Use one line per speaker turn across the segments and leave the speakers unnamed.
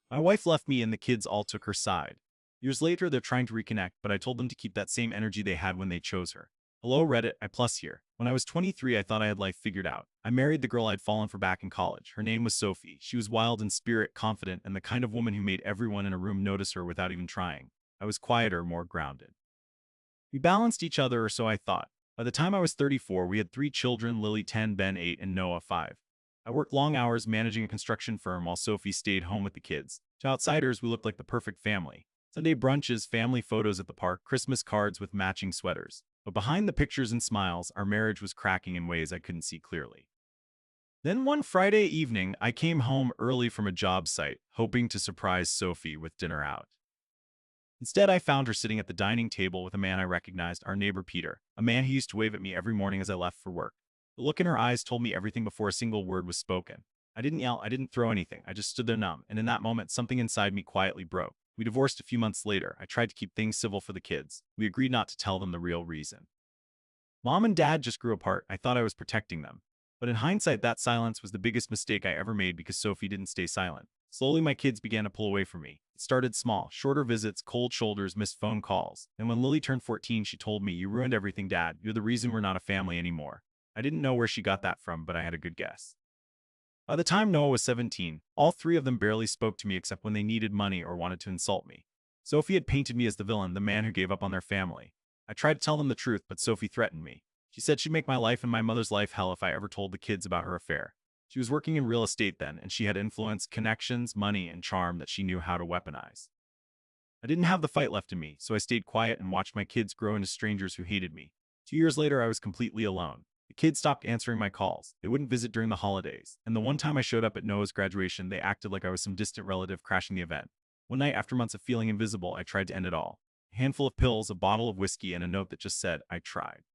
My wife left me and the kids all took her side. Years later, they're trying to reconnect, but I told them to keep that same energy they had when they chose her. Hello, Reddit, I plus here. When I was 23, I thought I had life figured out. I married the girl I'd fallen for back in college. Her name was Sophie. She was wild in spirit, confident, and the kind of woman who made everyone in a room notice her without even trying. I was quieter, more grounded. We balanced each other, or so I thought. By the time I was 34, we had three children, Lily 10, Ben 8, and Noah 5. I worked long hours managing a construction firm while Sophie stayed home with the kids. To outsiders, we looked like the perfect family. Sunday brunches, family photos at the park, Christmas cards with matching sweaters. But behind the pictures and smiles, our marriage was cracking in ways I couldn't see clearly. Then one Friday evening, I came home early from a job site, hoping to surprise Sophie with dinner out. Instead, I found her sitting at the dining table with a man I recognized, our neighbor Peter, a man who used to wave at me every morning as I left for work. The look in her eyes told me everything before a single word was spoken. I didn't yell, I didn't throw anything, I just stood there numb, and in that moment, something inside me quietly broke. We divorced a few months later. I tried to keep things civil for the kids. We agreed not to tell them the real reason. Mom and Dad just grew apart. I thought I was protecting them. But in hindsight, that silence was the biggest mistake I ever made because Sophie didn't stay silent. Slowly, my kids began to pull away from me. It started small, shorter visits, cold shoulders, missed phone calls. And when Lily turned 14, she told me, "You ruined everything, Dad. You're the reason we're not a family anymore." I didn't know where she got that from, but I had a good guess. By the time Noah was 17, all three of them barely spoke to me except when they needed money or wanted to insult me. Sophie had painted me as the villain, the man who gave up on their family. I tried to tell them the truth, but Sophie threatened me. She said she'd make my life and my mother's life hell if I ever told the kids about her affair. She was working in real estate then, and she had influence, connections, money, and charm that she knew how to weaponize. I didn't have the fight left in me, so I stayed quiet and watched my kids grow into strangers who hated me. 2 years later, I was completely alone. The kids stopped answering my calls. They wouldn't visit during the holidays. And the one time I showed up at Noah's graduation, they acted like I was some distant relative crashing the event. One night, after months of feeling invisible, I tried to end it all. A handful of pills, a bottle of whiskey, and a note that just said, "I tried."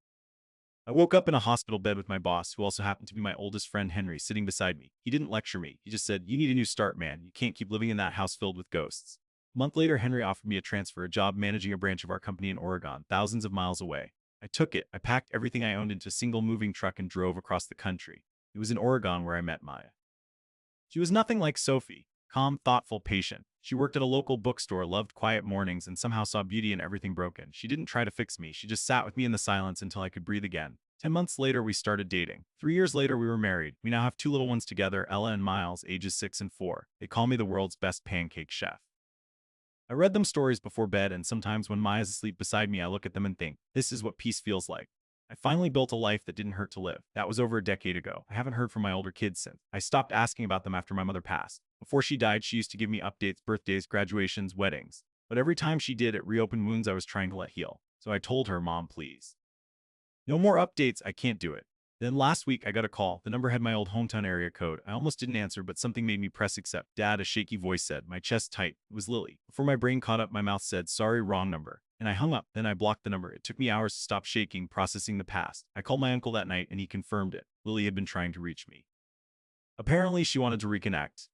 I woke up in a hospital bed with my boss, who also happened to be my oldest friend Henry, sitting beside me. He didn't lecture me. He just said, "You need a new start, man. You can't keep living in that house filled with ghosts." A month later, Henry offered me a transfer, a job managing a branch of our company in Oregon, thousands of miles away. I took it. I packed everything I owned into a single moving truck and drove across the country. It was in Oregon where I met Maya. She was nothing like Sophie. Calm, thoughtful, patient. She worked at a local bookstore, loved quiet mornings, and somehow saw beauty in everything broken. She didn't try to fix me. She just sat with me in the silence until I could breathe again. 10 months later, we started dating. 3 years later, we were married. We now have two little ones together, Ella and Miles, ages 6 and 4. They call me the world's best pancake chef. I read them stories before bed, and sometimes when Maya's asleep beside me, I look at them and think, this is what peace feels like. I finally built a life that didn't hurt to live. That was over a decade ago. I haven't heard from my older kids since. I stopped asking about them after my mother passed. Before she died, she used to give me updates, birthdays, graduations, weddings. But every time she did, it reopened wounds I was trying to let heal. So I told her, "Mom, please. No more updates, I can't do it." Then last week, I got a call. The number had my old hometown area code. I almost didn't answer, but something made me press accept. "Dad," a shaky voice said, my chest tight. It was Lily. Before my brain caught up, my mouth said, "Sorry, wrong number." And I hung up. Then I blocked the number. It took me hours to stop shaking, processing the past. I called my uncle that night, and he confirmed it. Lily had been trying to reach me. Apparently, she wanted to reconnect.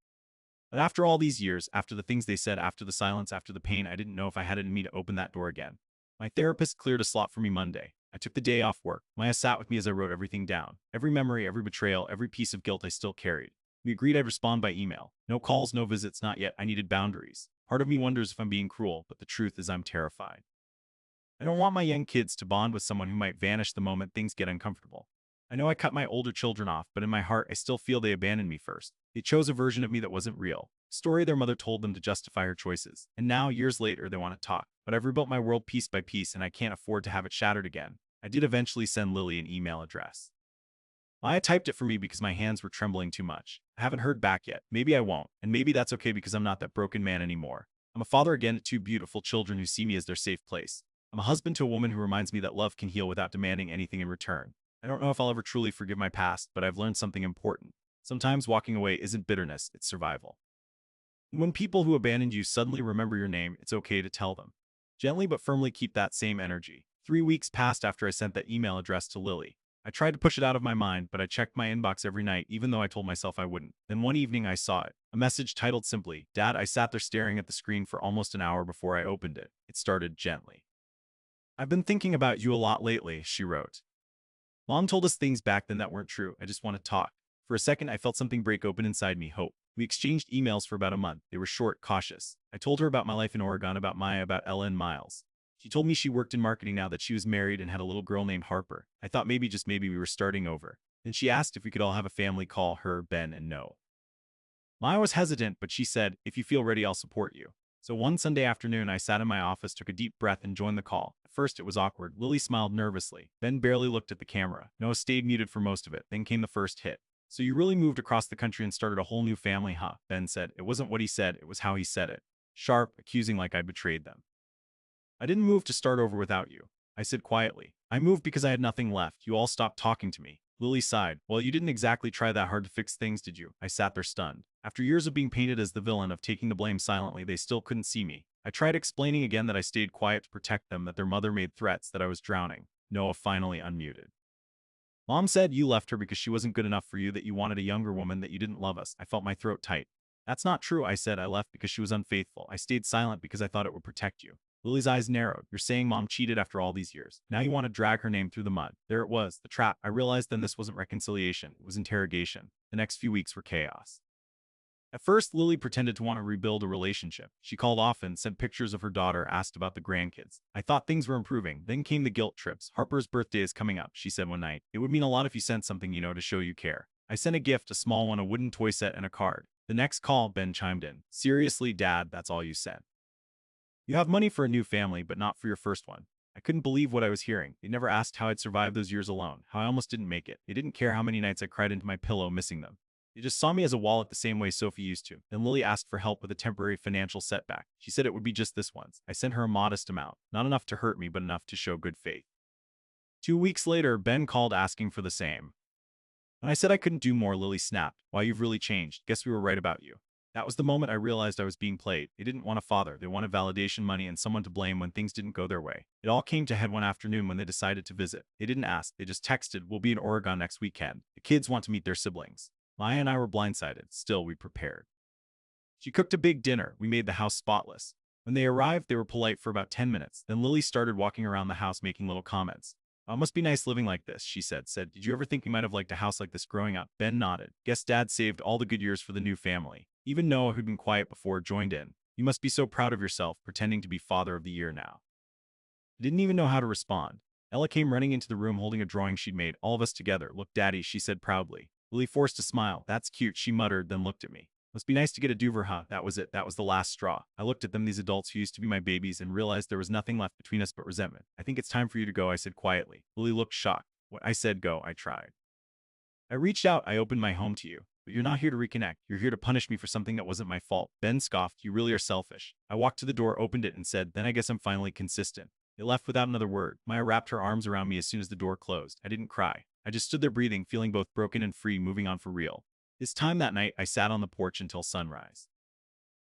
But after all these years, after the things they said, after the silence, after the pain, I didn't know if I had it in me to open that door again. My therapist cleared a slot for me Monday. I took the day off work. Maya sat with me as I wrote everything down. Every memory, every betrayal, every piece of guilt I still carried. We agreed I'd respond by email. No calls, no visits, not yet. I needed boundaries. Part of me wonders if I'm being cruel, but the truth is I'm terrified. I don't want my young kids to bond with someone who might vanish the moment things get uncomfortable. I know I cut my older children off, but in my heart, I still feel they abandoned me first. They chose a version of me that wasn't real. A story their mother told them to justify her choices. And now, years later, they want to talk. But I've rebuilt my world piece by piece, and I can't afford to have it shattered again. I did eventually send Lily an email address. Maya typed it for me because my hands were trembling too much. I haven't heard back yet. Maybe I won't. And maybe that's okay because I'm not that broken man anymore. I'm a father again to two beautiful children who see me as their safe place. I'm a husband to a woman who reminds me that love can heal without demanding anything in return. I don't know if I'll ever truly forgive my past, but I've learned something important. Sometimes walking away isn't bitterness, it's survival. When people who abandoned you suddenly remember your name, it's okay to tell them. Gently but firmly keep that same energy. 3 weeks passed after I sent that email address to Lily. I tried to push it out of my mind, but I checked my inbox every night, even though I told myself I wouldn't. Then one evening I saw it. A message titled simply, "Dad." I sat there staring at the screen for almost an hour before I opened it. It started gently. "I've been thinking about you a lot lately," she wrote. "Mom told us things back then that weren't true. I just want to talk." For a second, I felt something break open inside me, hope. We exchanged emails for about a month. They were short, cautious. I told her about my life in Oregon, about Maya, about Ella and Miles. She told me she worked in marketing now, that she was married and had a little girl named Harper. I thought maybe, just maybe, we were starting over. Then she asked if we could all have a family call, her, Ben, and Noah. Maya was hesitant, but she said, "If you feel ready, I'll support you." So one Sunday afternoon, I sat in my office, took a deep breath, and joined the call. At first, it was awkward. Lily smiled nervously. Ben barely looked at the camera. Noah stayed muted for most of it. Then came the first hit. "So you really moved across the country and started a whole new family, huh?" Ben said. It wasn't what he said, it was how he said it. Sharp, accusing, like I'd betrayed them. "I didn't move to start over without you," I said quietly. "I moved because I had nothing left. You all stopped talking to me." Lily sighed. "Well, you didn't exactly try that hard to fix things, did you?" I sat there stunned. After years of being painted as the villain, of taking the blame silently, they still couldn't see me. I tried explaining again that I stayed quiet to protect them, that their mother made threats, that I was drowning. Noah finally unmuted. "Mom said you left her because she wasn't good enough for you, that you wanted a younger woman, that you didn't love us." I felt my throat tight. "That's not true," I said. "I left because she was unfaithful. I stayed silent because I thought it would protect you." Lily's eyes narrowed. "You're saying Mom cheated after all these years. Now you want to drag her name through the mud." There it was, the trap. I realized then this wasn't reconciliation. It was interrogation. The next few weeks were chaos. At first, Lily pretended to want to rebuild a relationship. She called often, sent pictures of her daughter, asked about the grandkids. I thought things were improving. Then came the guilt trips. "Harper's birthday is coming up," she said one night. "It would mean a lot if you sent something, to show you care." I sent a gift, a small one, a wooden toy set, and a card. The next call, Ben chimed in. "Seriously, Dad, that's all you said? You have money for a new family, but not for your first one." I couldn't believe what I was hearing. They never asked how I'd survived those years alone, how I almost didn't make it. They didn't care how many nights I cried into my pillow missing them. They just saw me as a wallet, the same way Sophie used to. Then Lily asked for help with a temporary financial setback. She said it would be just this once. I sent her a modest amount, not enough to hurt me, but enough to show good faith. 2 weeks later, Ben called asking for the same. When I said I couldn't do more, Lily snapped. "Why, you've really changed. Guess we were right about you." That was the moment I realized I was being played. They didn't want a father. They wanted validation, money, and someone to blame when things didn't go their way. It all came to head one afternoon when they decided to visit. They didn't ask. They just texted, "We'll be in Oregon next weekend. The kids want to meet their siblings." Maya and I were blindsided. Still, we prepared. She cooked a big dinner. We made the house spotless. When they arrived, they were polite for about 10 minutes. Then Lily started walking around the house, making little comments. "Oh, it must be nice living like this," she said. "Did you ever think you might have liked a house like this growing up?" Ben nodded. "Guess Dad saved all the good years for the new family." Even Noah, who'd been quiet before, joined in. "You must be so proud of yourself, pretending to be father of the year now." I didn't even know how to respond. Ella came running into the room holding a drawing she'd made. "All of us together. Look, Daddy," she said proudly. Lily forced a smile. "That's cute," she muttered, then looked at me. "Must be nice to get a Doover, huh?" That was it. That was the last straw. I looked at them, these adults who used to be my babies, and realized there was nothing left between us but resentment. "I think it's time for you to go," I said quietly. Lily looked shocked. "What?" I said. "Go." I tried. "I reached out. I opened my home to you. But you're not here to reconnect. You're here to punish me for something that wasn't my fault." Ben scoffed. "You really are selfish." I walked to the door, opened it, and said, "Then I guess I'm finally consistent." It left without another word. Maya wrapped her arms around me as soon as the door closed. I didn't cry. I just stood there breathing, feeling both broken and free, moving on for real. This time that night, I sat on the porch until sunrise.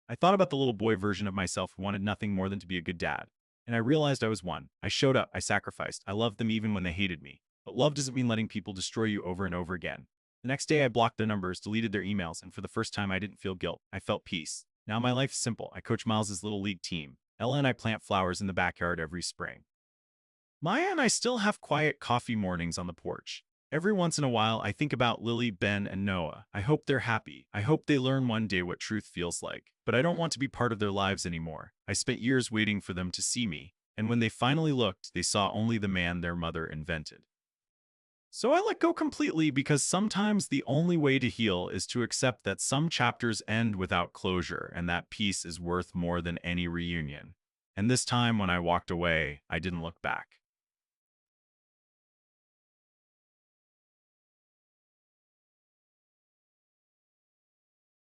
I thought about the little boy version of myself who wanted nothing more than to be a good dad. And I realized I was one. I showed up. I sacrificed. I loved them even when they hated me. But love doesn't mean letting people destroy you over and over again. The next day, I blocked their numbers, deleted their emails, and for the first time, I didn't feel guilt. I felt peace. Now my life's simple. I coach Miles's little league team. Ella and I plant flowers in the backyard every spring. Maya and I still have quiet coffee mornings on the porch. Every once in a while, I think about Lily, Ben, and Noah. I hope they're happy. I hope they learn one day what truth feels like. But I don't want to be part of their lives anymore. I spent years waiting for them to see me. And when they finally looked, they saw only the man their mother invented. So I let go completely, because sometimes the only way to heal is to accept that some chapters end without closure, and that peace is worth more than any reunion. And this time when I walked away, I didn't look back.